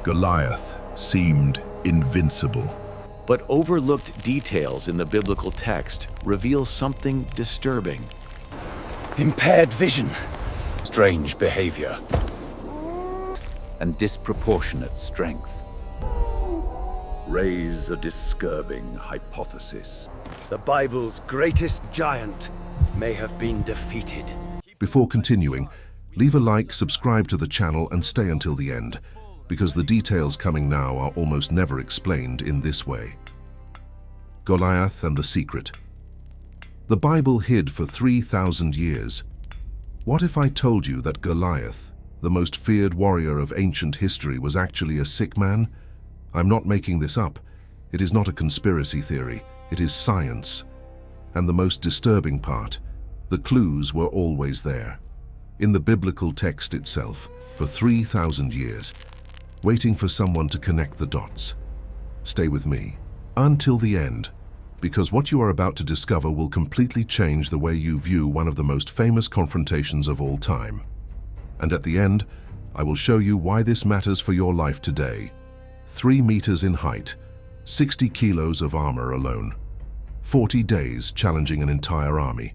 Goliath seemed invincible. But overlooked details in the biblical text reveal something disturbing. Impaired vision, strange behavior, and disproportionate strength. Raise a disturbing hypothesis. The Bible's greatest giant may have been defeated. Before continuing, leave a like, subscribe to the channel and stay until the end, because the details coming now are almost never explained in this way. Goliath and the secret. The Bible hid for 3,000 years. What if I told you that Goliath, the most feared warrior of ancient history, was actually a sick man? I'm not making this up. It is not a conspiracy theory. It is science. And the most disturbing part, the clues were always there. In the biblical text itself, for 3,000 years, waiting for someone to connect the dots. Stay with me until the end, because what you are about to discover will completely change the way you view one of the most famous confrontations of all time. And at the end, I will show you why this matters for your life today. 3 meters in height, 60 kilos of armor alone, 40 days challenging an entire army.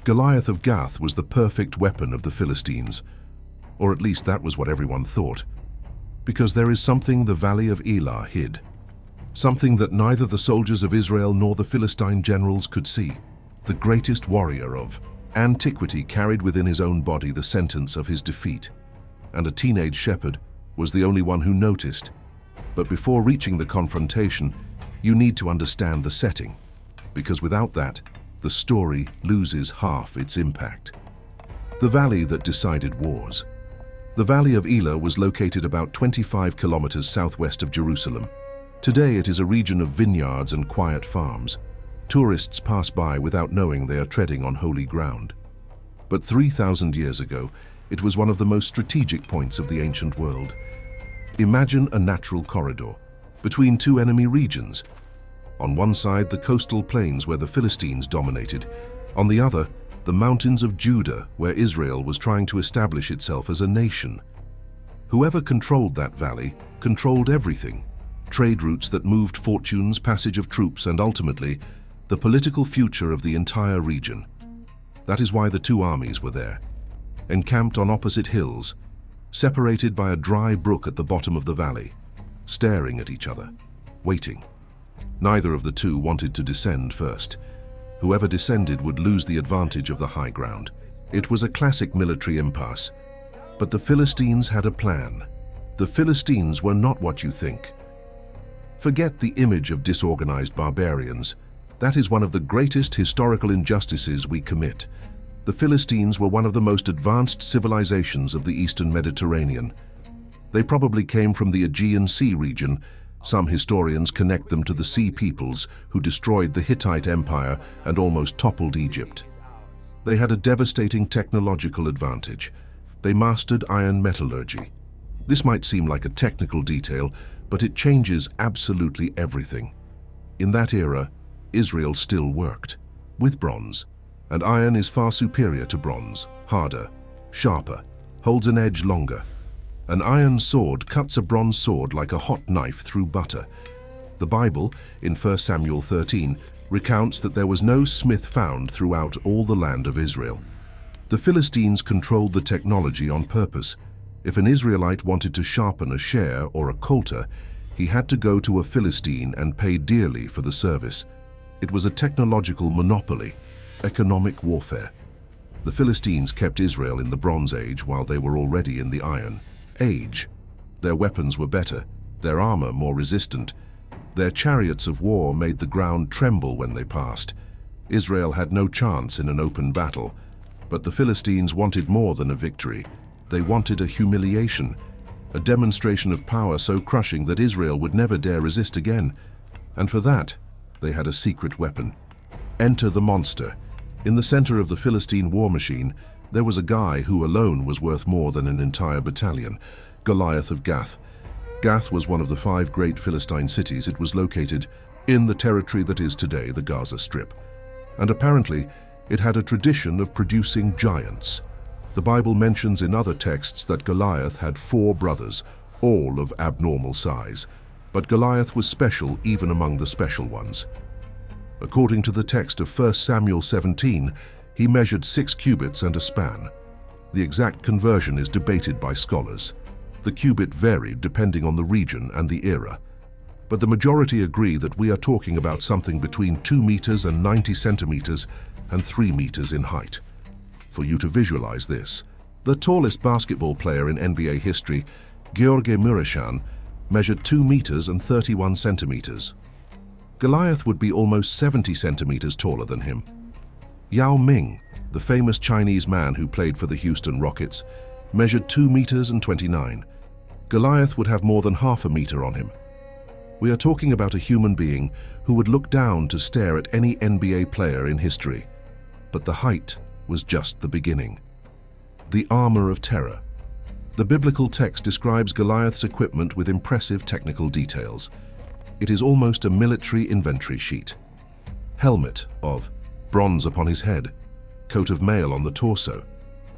Goliath of Gath was the perfect weapon of the Philistines, or at least that was what everyone thought. Because there is something the Valley of Elah hid, something that neither the soldiers of Israel nor the Philistine generals could see. The greatest warrior of antiquity carried within his own body the sentence of his defeat, and a teenage shepherd was the only one who noticed. But before reaching the confrontation, you need to understand the setting, because without that, the story loses half its impact. The valley that decided wars. The Valley of Elah was located about 25 kilometers southwest of Jerusalem. Today it is a region of vineyards and quiet farms. Tourists pass by without knowing they are treading on holy ground. But 3,000 years ago, it was one of the most strategic points of the ancient world. Imagine a natural corridor between two enemy regions. On one side, the coastal plains where the Philistines dominated. On the other, the mountains of Judah, where Israel was trying to establish itself as a nation. Whoever controlled that valley controlled everything. Trade routes that moved fortunes, passage of troops, and ultimately, the political future of the entire region. That is why the two armies were there, encamped on opposite hills, separated by a dry brook at the bottom of the valley, staring at each other, waiting. Neither of the two wanted to descend first. Whoever descended would lose the advantage of the high ground. It was a classic military impasse. But the Philistines had a plan. The Philistines were not what you think. Forget the image of disorganized barbarians. That is one of the greatest historical injustices we commit. The Philistines were one of the most advanced civilizations of the Eastern Mediterranean. They probably came from the Aegean Sea region. Some historians connect them to the Sea Peoples who destroyed the Hittite Empire and almost toppled Egypt. They had a devastating technological advantage. They mastered iron metallurgy. This might seem like a technical detail, but it changes absolutely everything. In that era, Israel still worked with bronze, and iron is far superior to bronze, harder, sharper, holds an edge longer. An iron sword cuts a bronze sword like a hot knife through butter. The Bible, in 1 Samuel 13, recounts that there was no smith found throughout all the land of Israel. The Philistines controlled the technology on purpose. If an Israelite wanted to sharpen a share or a coulter, he had to go to a Philistine and pay dearly for the service. It was a technological monopoly, economic warfare. The Philistines kept Israel in the Bronze Age while they were already in the Iron Age. Their weapons were better, their armor more resistant. Their chariots of war made the ground tremble when they passed. Israel had no chance in an open battle, but the Philistines wanted more than a victory. They wanted a humiliation, a demonstration of power so crushing that Israel would never dare resist again. And for that, they had a secret weapon. Enter the monster. In the center of the Philistine war machine, there was a guy who alone was worth more than an entire battalion, Goliath of Gath. Gath was one of the 5 great Philistine cities. It was located in the territory that is today the Gaza Strip. And apparently, it had a tradition of producing giants. The Bible mentions in other texts that Goliath had 4 brothers, all of abnormal size, but Goliath was special even among the special ones. According to the text of 1 Samuel 17, he measured 6 cubits and a span. The exact conversion is debated by scholars. The cubit varied depending on the region and the era, but the majority agree that we are talking about something between 2 meters and 90 centimeters and 3 meters in height. For you to visualize this, the tallest basketball player in NBA history, Gheorghe Mureșan, measured 2 meters and 31 centimeters. Goliath would be almost 70 centimeters taller than him. Yao Ming, the famous Chinese man who played for the Houston Rockets, measured 2 meters and 29. Goliath would have more than half a meter on him. We are talking about a human being who would look down to stare at any NBA player in history. But the height was just the beginning. The armor of terror. The biblical text describes Goliath's equipment with impressive technical details. It is almost a military inventory sheet. Helmet of bronze upon his head, coat of mail on the torso.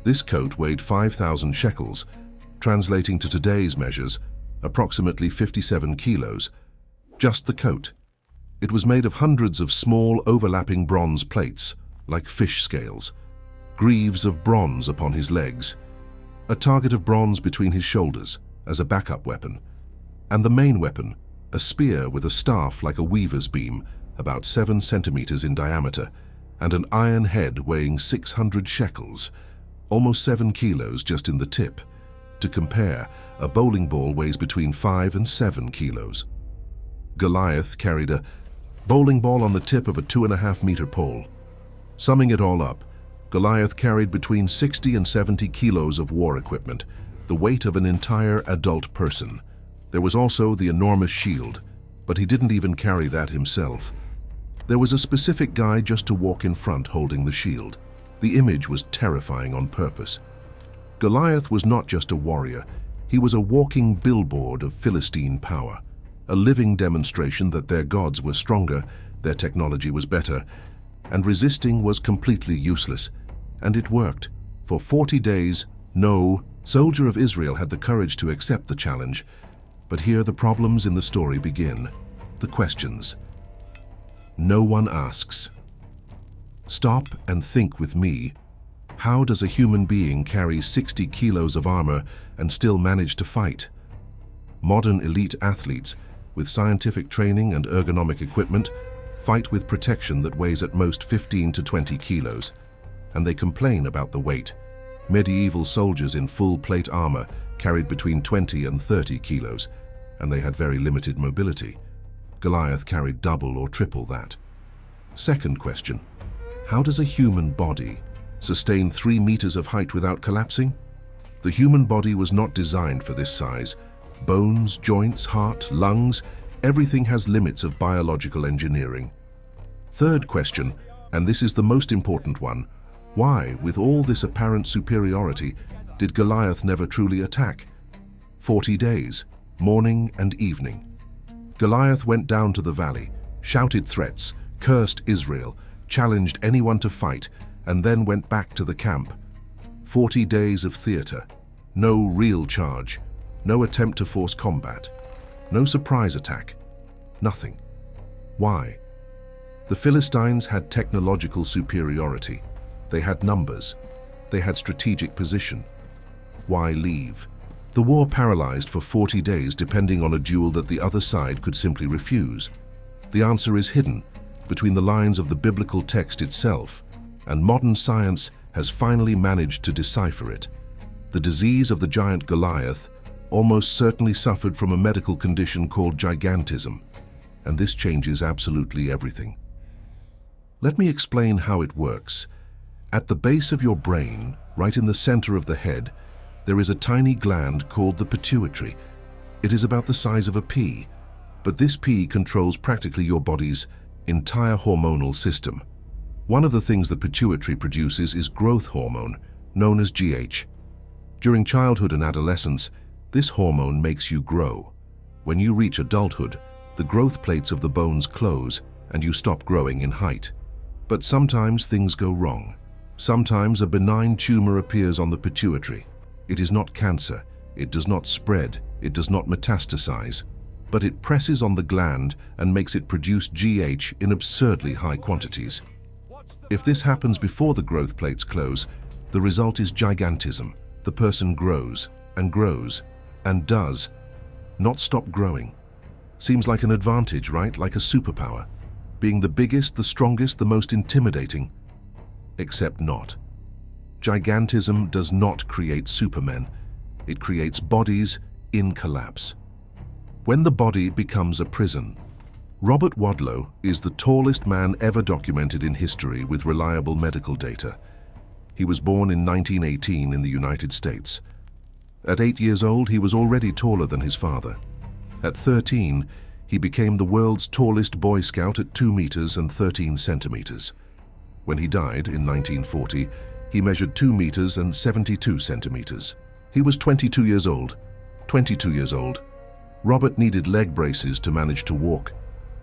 This coat weighed 5,000 shekels, translating to today's measures, approximately 57 kilos. Just the coat. It was made of hundreds of small overlapping bronze plates, like fish scales, greaves of bronze upon his legs, a target of bronze between his shoulders as a backup weapon, and the main weapon, a spear with a staff like a weaver's beam, about 7 centimeters in diameter, and an iron head weighing 600 shekels, almost 7 kilos just in the tip. To compare, a bowling ball weighs between 5 and 7 kilos. Goliath carried a bowling ball on the tip of a 2.5-meter pole. Summing it all up, Goliath carried between 60 and 70 kilos of war equipment, the weight of an entire adult person. There was also the enormous shield, but he didn't even carry that himself. There was a specific guy just to walk in front holding the shield. The image was terrifying on purpose. Goliath was not just a warrior, he was a walking billboard of Philistine power, a living demonstration that their gods were stronger, their technology was better, and resisting was completely useless. And it worked. For 40 days, no soldier of Israel had the courage to accept the challenge. But here the problems in the story begin, the questions. No one asks. Stop and think with me. How does a human being carry 60 kilos of armor and still manage to fight? Modern elite athletes, with scientific training and ergonomic equipment, fight with protection that weighs at most 15 to 20 kilos. And they complain about the weight. Medieval soldiers in full plate armor carried between 20 and 30 kilos, and they had very limited mobility. Goliath carried double or triple that. Second question, how does a human body sustain 3 meters of height without collapsing? The human body was not designed for this size. Bones, joints, heart, lungs, everything has limits of biological engineering. Third question, and this is the most important one, why, with all this apparent superiority, did Goliath never truly attack? 40 days, morning and evening. Goliath went down to the valley, shouted threats, cursed Israel, challenged anyone to fight, and then went back to the camp. 40 days of theater, no real charge, no attempt to force combat, no surprise attack, nothing. Why? The Philistines had technological superiority. They had numbers. They had strategic position. Why leave? The war paralyzed for 40 days depending on a duel that the other side could simply refuse. The answer is hidden between the lines of the biblical text itself, and modern science has finally managed to decipher it. The disease of the giant Goliath almost certainly suffered from a medical condition called gigantism, and this changes absolutely everything. Let me explain how it works. At the base of your brain, right in the center of the head, there is a tiny gland called the pituitary. It is about the size of a pea, but this pea controls practically your body's entire hormonal system. One of the things the pituitary produces is growth hormone, known as GH. During childhood and adolescence, this hormone makes you grow. When you reach adulthood, the growth plates of the bones close and you stop growing in height. But sometimes things go wrong. Sometimes a benign tumor appears on the pituitary. It is not cancer. It does not spread, it does not metastasize, but it presses on the gland and makes it produce GH in absurdly high quantities. If this happens before the growth plates close, the result is gigantism. The person grows and grows and does not stop growing. Seems like an advantage, right? Like a superpower. Being the biggest, the strongest, the most intimidating. Except not. Gigantism does not create supermen. It creates bodies in collapse. When the body becomes a prison. Robert Wadlow is the tallest man ever documented in history with reliable medical data. He was born in 1918 in the United States. At 8 years old, he was already taller than his father. At 13, he became the world's tallest Boy Scout at 2 meters and 13 centimeters. When he died in 1940, he measured 2 meters and 72 centimeters. He was 22 years old. 22 years old. Robert needed leg braces to manage to walk.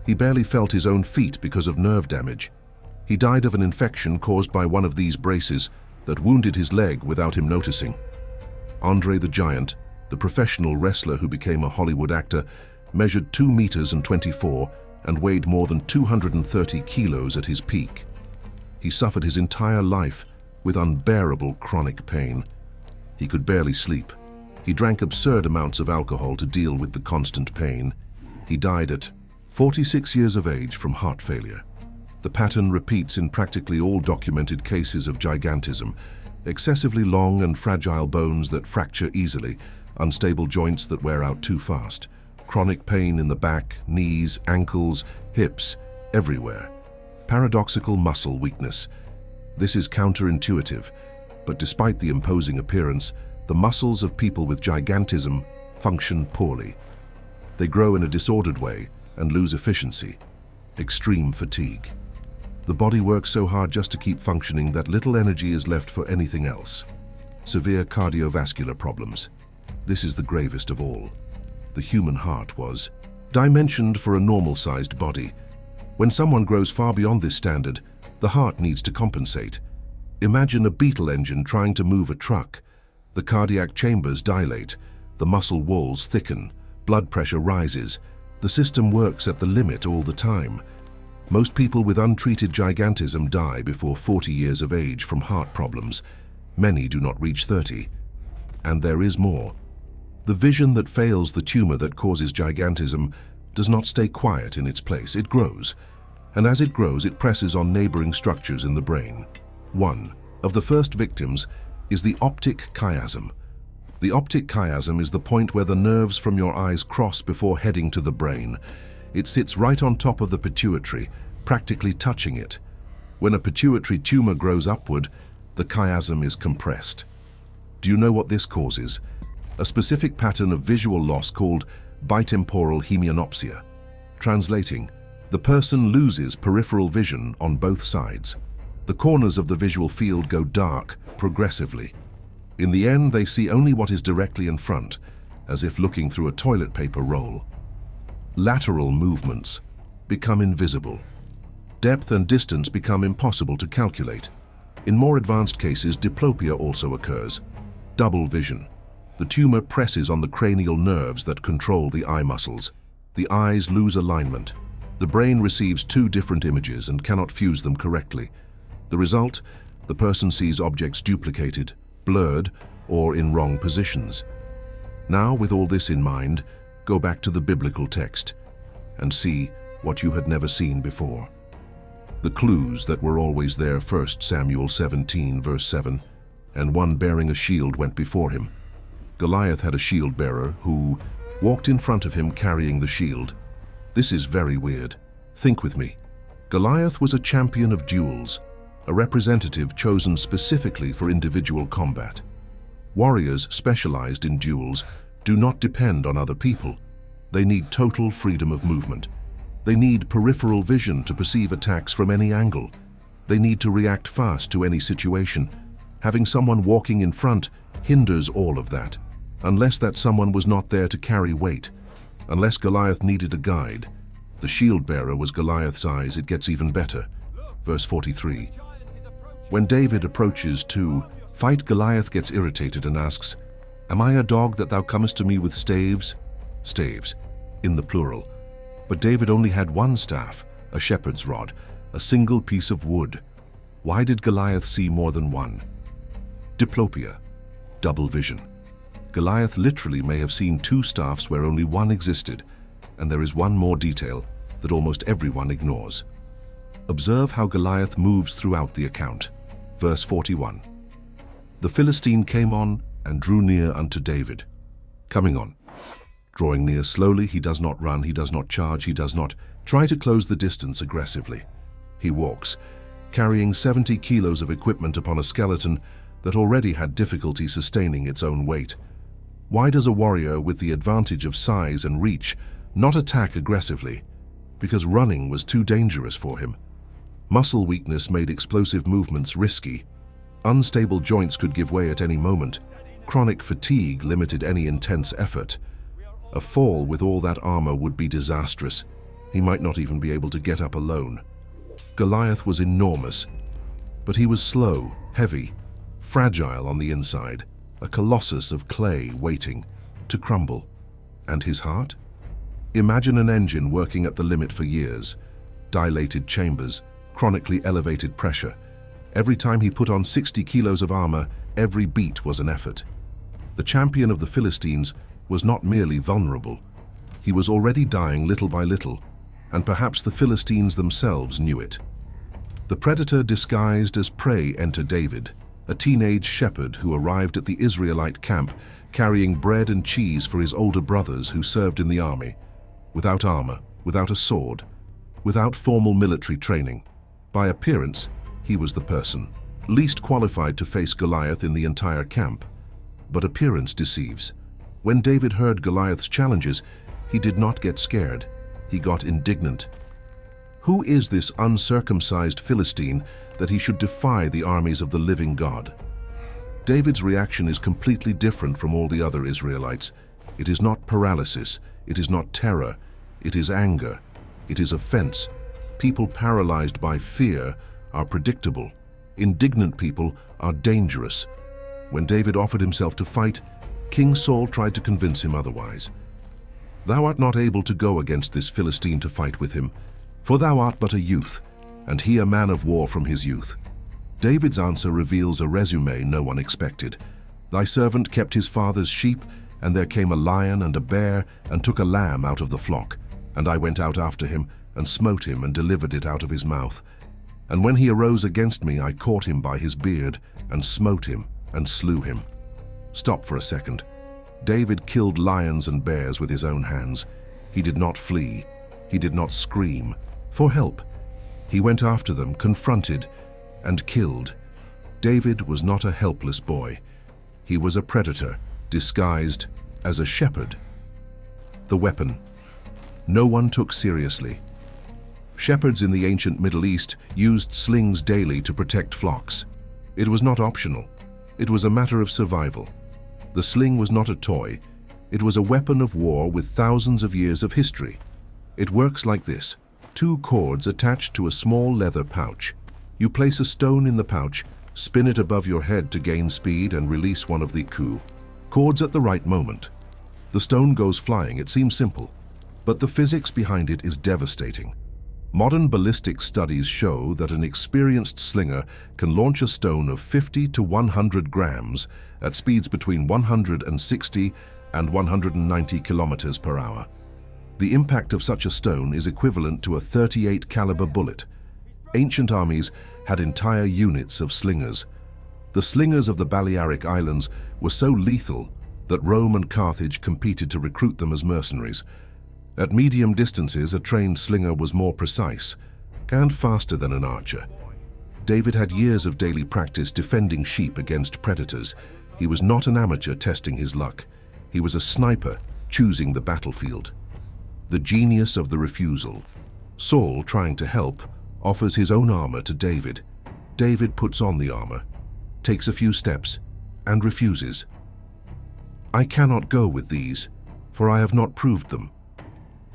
He barely felt his own feet because of nerve damage. He died of an infection caused by one of these braces that wounded his leg without him noticing. Andre the Giant, the professional wrestler who became a Hollywood actor, measured 2 meters and 24 and weighed more than 230 kilos at his peak. He suffered his entire life with unbearable chronic pain. He could barely sleep. He drank absurd amounts of alcohol to deal with the constant pain. He died at 46 years of age from heart failure. The pattern repeats in practically all documented cases of gigantism. Excessively long and fragile bones that fracture easily, unstable joints that wear out too fast, chronic pain in the back, knees, ankles, hips, everywhere. Paradoxical muscle weakness. This is counterintuitive, but despite the imposing appearance, the muscles of people with gigantism function poorly. They grow in a disordered way and lose efficiency. Extreme fatigue. The body works so hard just to keep functioning that little energy is left for anything else. Severe cardiovascular problems. This is the gravest of all. The human heart was dimensioned for a normal-sized body. When someone grows far beyond this standard, the heart needs to compensate. Imagine a Beetle engine trying to move a truck. The cardiac chambers dilate, the muscle walls thicken, blood pressure rises. The system works at the limit all the time. Most people with untreated gigantism die before 40 years of age from heart problems. Many do not reach 30. And there is more. The vision that fails the tumor that causes gigantism does not stay quiet in its place. It grows. And as it grows, it presses on neighboring structures in the brain. One of the first victims is the optic chiasm. The optic chiasm is the point where the nerves from your eyes cross before heading to the brain. It sits right on top of the pituitary, practically touching it. When a pituitary tumor grows upward, the chiasm is compressed. Do you know what this causes? A specific pattern of visual loss called bitemporal hemianopsia. Translating, the person loses peripheral vision on both sides. The corners of the visual field go dark progressively. In the end, they see only what is directly in front, as if looking through a toilet paper roll. Lateral movements become invisible. Depth and distance become impossible to calculate. In more advanced cases, diplopia also occurs. Double vision. The tumor presses on the cranial nerves that control the eye muscles. The eyes lose alignment. The brain receives two different images and cannot fuse them correctly. The result? The person sees objects duplicated, blurred, or in wrong positions. Now, with all this in mind, go back to the biblical text and see what you had never seen before. The clues that were always there: 1 Samuel 17, verse 7, and one bearing a shield went before him. Goliath had a shield bearer who walked in front of him carrying the shield. This is very weird. Think with me. Goliath was a champion of duels, a representative chosen specifically for individual combat. Warriors specialized in duels do not depend on other people. They need total freedom of movement. They need peripheral vision to perceive attacks from any angle. They need to react fast to any situation. Having someone walking in front hinders all of that, unless that someone was not there to carry weight. Unless Goliath needed a guide. The shield bearer was Goliath's eyes. It gets even better. Verse 43. When David approaches to fight, Goliath gets irritated and asks, Am I a dog that thou comest to me with staves? Staves, in the plural. But David only had one staff, a shepherd's rod, a single piece of wood. Why did Goliath see more than one? Diplopia, double vision. Goliath literally may have seen two staffs where only one existed, and there is one more detail that almost everyone ignores. Observe how Goliath moves throughout the account. Verse 41. The Philistine came on and drew near unto David. Coming on. Drawing near slowly, he does not run, he does not charge, he does not try to close the distance aggressively. He walks, carrying 70 kilos of equipment upon a skeleton that already had difficulty sustaining its own weight. Why does a warrior with the advantage of size and reach not attack aggressively? Because running was too dangerous for him. Muscle weakness made explosive movements risky. Unstable joints could give way at any moment. Chronic fatigue limited any intense effort. A fall with all that armor would be disastrous. He might not even be able to get up alone. Goliath was enormous, but he was slow, heavy, fragile on the inside, a colossus of clay waiting to crumble. And his heart? Imagine an engine working at the limit for years. Dilated chambers, chronically elevated pressure. Every time he put on 60 kilos of armor, every beat was an effort. The champion of the Philistines was not merely vulnerable. He was already dying little by little, and perhaps the Philistines themselves knew it. The predator disguised as prey entered David, a teenage shepherd who arrived at the Israelite camp carrying bread and cheese for his older brothers who served in the army, without armor, without a sword, without formal military training. By appearance, he was the person least qualified to face Goliath in the entire camp. But appearance deceives. When David heard Goliath's challenges, he did not get scared. He got indignant. Who is this uncircumcised Philistine that he should defy the armies of the living God? David's reaction is completely different from all the other Israelites. It is not paralysis. It is not terror. It is anger. It is offense. People paralyzed by fear are predictable. Indignant people are dangerous. When David offered himself to fight, King Saul tried to convince him otherwise. Thou art not able to go against this Philistine to fight with him, for thou art but a youth, and he a man of war from his youth. David's answer reveals a resume no one expected. Thy servant kept his father's sheep, and there came a lion and a bear, and took a lamb out of the flock. And I went out after him, and smote him, and delivered it out of his mouth. And when he arose against me, I caught him by his beard, and smote him, and slew him. Stop for a second. David killed lions and bears with his own hands. He did not flee. He did not scream for help. He went after them, confronted, and killed. David was not a helpless boy. He was a predator, disguised as a shepherd. The weapon no one took seriously. Shepherds in the ancient Middle East used slings daily to protect flocks. It was not optional. It was a matter of survival. The sling was not a toy. It was a weapon of war with thousands of years of history. It works like this: two cords attached to a small leather pouch. You place a stone in the pouch, spin it above your head to gain speed and release one of the cords at the right moment. The stone goes flying. It seems simple, but the physics behind it is devastating. Modern ballistic studies show that an experienced slinger can launch a stone of 50 to 100 grams at speeds between 160 and 190 kilometers per hour. The impact of such a stone is equivalent to a .38 caliber bullet. Ancient armies had entire units of slingers. The slingers of the Balearic Islands were so lethal that Rome and Carthage competed to recruit them as mercenaries. At medium distances, a trained slinger was more precise and faster than an archer. David had years of daily practice defending sheep against predators. He was not an amateur testing his luck. He was a sniper choosing the battlefield. The genius of the refusal. Saul, trying to help, offers his own armor to David. David puts on the armor, takes a few steps, and refuses. I cannot go with these, for I have not proved them.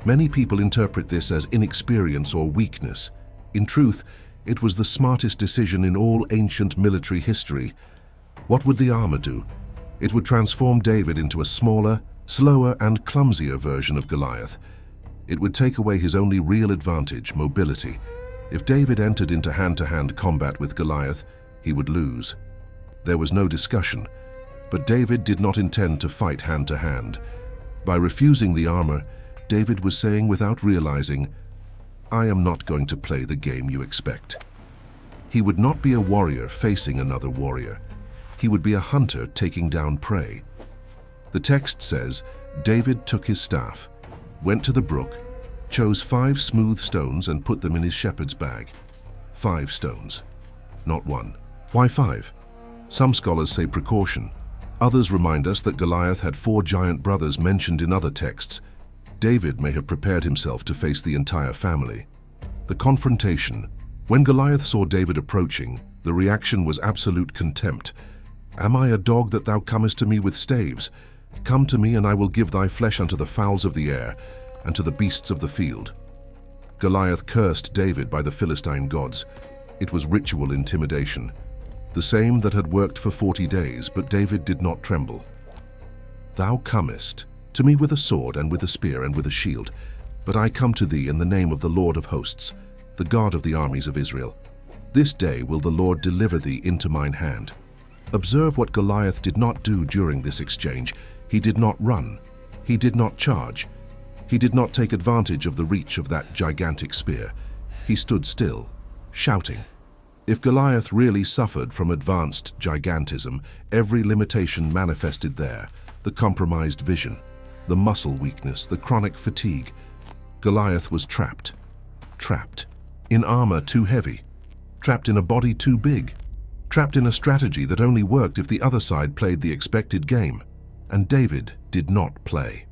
Many people interpret this as inexperience or weakness. In truth, it was the smartest decision in all ancient military history. What would the armor do? It would transform David into a smaller, slower, and clumsier version of Goliath. It would take away his only real advantage, mobility. If David entered into hand-to-hand combat with Goliath, he would lose. There was no discussion, but David did not intend to fight hand-to-hand. By refusing the armor, David was saying without realizing, "I am not going to play the game you expect." He would not be a warrior facing another warrior. He would be a hunter taking down prey. The text says, David took his staff, went to the brook, chose 5 smooth stones and put them in his shepherd's bag. 5 stones, not 1. Why 5? Some scholars say precaution. Others remind us that Goliath had 4 giant brothers mentioned in other texts. David may have prepared himself to face the entire family. The confrontation. When Goliath saw David approaching, the reaction was absolute contempt. "Am I a dog that thou comest to me with staves? Come to me, and I will give thy flesh unto the fowls of the air, and to the beasts of the field." Goliath cursed David by the Philistine gods. It was ritual intimidation, the same that had worked for 40 days, but David did not tremble. "Thou comest to me with a sword and with a spear and with a shield, but I come to thee in the name of the Lord of hosts, the God of the armies of Israel. This day will the Lord deliver thee into mine hand." Observe what Goliath did not do during this exchange. He did not run. He did not charge. He did not take advantage of the reach of that gigantic spear. He stood still, shouting. If Goliath really suffered from advanced gigantism, every limitation manifested there: the compromised vision, the muscle weakness, the chronic fatigue. Goliath was trapped. Trapped. In armor too heavy. Trapped in a body too big. Trapped in a strategy that only worked if the other side played the expected game. And David did not play.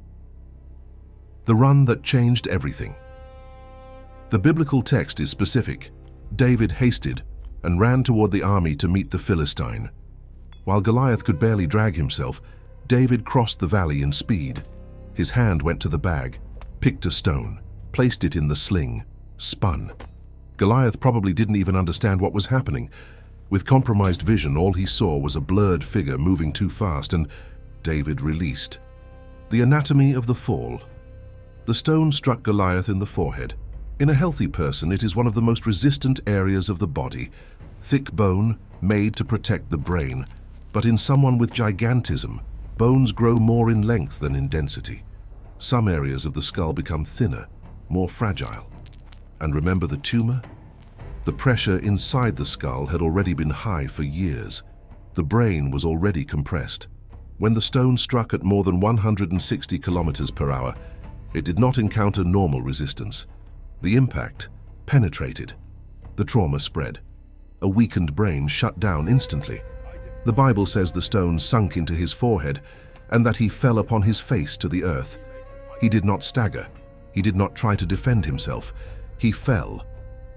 The run that changed everything. The biblical text is specific. David hasted and ran toward the army to meet the Philistine. While Goliath could barely drag himself, David crossed the valley in speed. His hand went to the bag, picked a stone, placed it in the sling, spun. Goliath probably didn't even understand what was happening. With compromised vision, all he saw was a blurred figure moving too fast, and David released. The anatomy of the fall. The stone struck Goliath in the forehead. In a healthy person, it is one of the most resistant areas of the body. Thick bone, made to protect the brain. But in someone with gigantism, bones grow more in length than in density. Some areas of the skull become thinner, more fragile. And remember the tumor? The pressure inside the skull had already been high for years. The brain was already compressed. When the stone struck at more than 160 kilometers per hour, it did not encounter normal resistance. The impact penetrated. The trauma spread. A weakened brain shut down instantly. The Bible says the stone sunk into his forehead and that he fell upon his face to the earth. He did not stagger. He did not try to defend himself. He fell.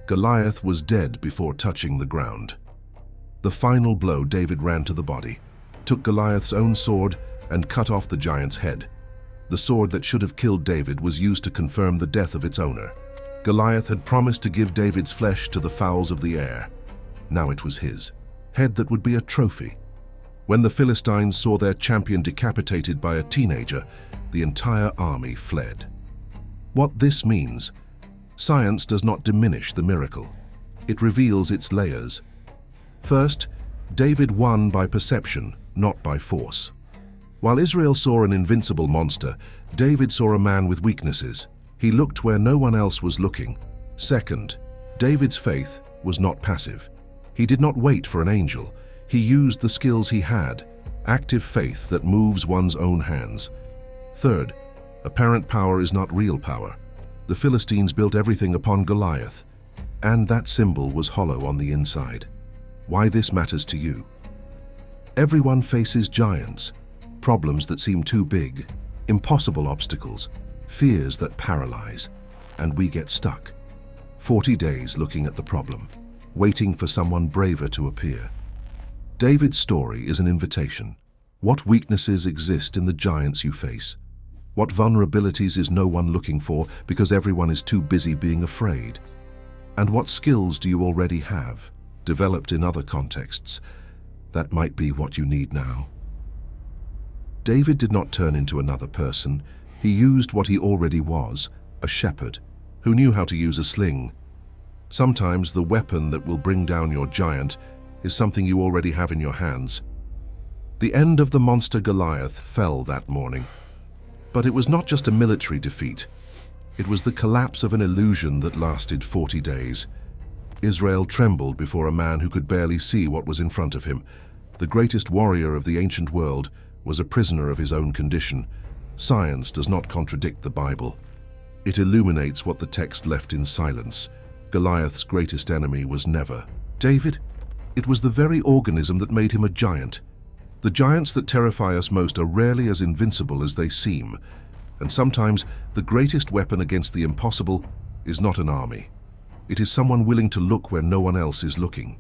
Goliath was dead before touching the ground. The final blow, David ran to the body, took Goliath's own sword and cut off the giant's head. The sword that should have killed David was used to confirm the death of its owner. Goliath had promised to give David's flesh to the fowls of the air. Now it was his head that would be a trophy. When the Philistines saw their champion decapitated by a teenager, the entire army fled. What this means: science does not diminish the miracle. It reveals its layers. First, David won by perception, not by force. While Israel saw an invincible monster, David saw a man with weaknesses. He looked where no one else was looking. Second, David's faith was not passive. He did not wait for an angel. He used the skills he had, active faith that moves one's own hands. Third, apparent power is not real power. The Philistines built everything upon Goliath, and that symbol was hollow on the inside. Why this matters to you? Everyone faces giants, problems that seem too big, impossible obstacles, fears that paralyze, and we get stuck. 40 days looking at the problem, waiting for someone braver to appear. David's story is an invitation. What weaknesses exist in the giants you face? What vulnerabilities is no one looking for because everyone is too busy being afraid? And what skills do you already have, developed in other contexts, that might be what you need now? David did not turn into another person. He used what he already was, a shepherd, who knew how to use a sling. Sometimes the weapon that will bring down your giant is something you already have in your hands. The end of the monster Goliath fell that morning. But it was not just a military defeat. It was the collapse of an illusion that lasted 40 days. Israel trembled before a man who could barely see what was in front of him. The greatest warrior of the ancient world was a prisoner of his own condition. Science does not contradict the Bible. It illuminates what the text left in silence. Goliath's greatest enemy was never David. It was the very organism that made him a giant. The giants that terrify us most are rarely as invincible as they seem. And sometimes the greatest weapon against the impossible is not an army. It is someone willing to look where no one else is looking.